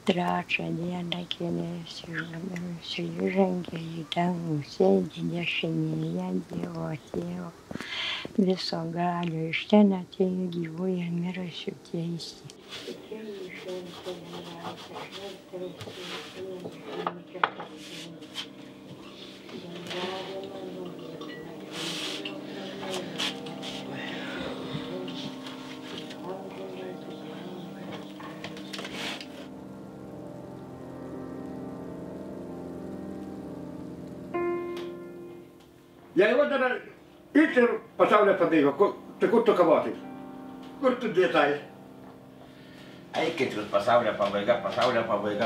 Trečią dieną kėlėsi ir įžengė į dangų, sėdi dešinėje Dievo Tėvo visagalio, iš ten atėjo gyvųjų ir mirusių teisti. Jeigu dar ir pasaulio pabaiga, tai kur tu kavotis? Kur tu dėtai? Eikit jūs pasaulio pabaiga,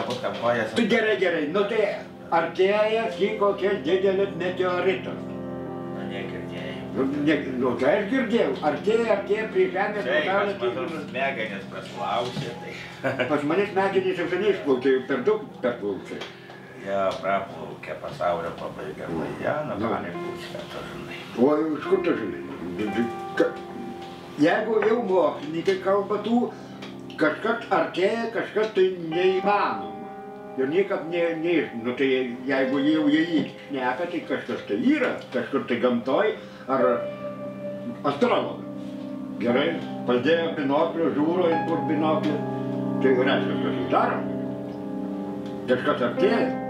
bus kam kojas. Tu gerai, nu tai artėja kokie didelis meteoritas. Na, negirdėjau. Nu tai aš girdėjau, artėja prie žemės pasaulio. Pas mano smegenis praslausė, tai. Pas mane smegenys jau seniai išplaukė, per daug perplaukė. Jo, praplaukė pasaulio pabaiga, Jana, mane pusė, tu žinai. O iš kur tu žinai? Jeigu jau mokslininkai kalba tų, kažkas artėja, kažkas tai neįmanoma. Ir niekad nu tai jeigu jau jie šneka, tai kažkas tai yra, kažkur tai gamtoj ar astrologai. Gerai, padėjo binoklio, žiūro į kur binoklį, tai reiškia, kas jį daro. Kažkas artėja.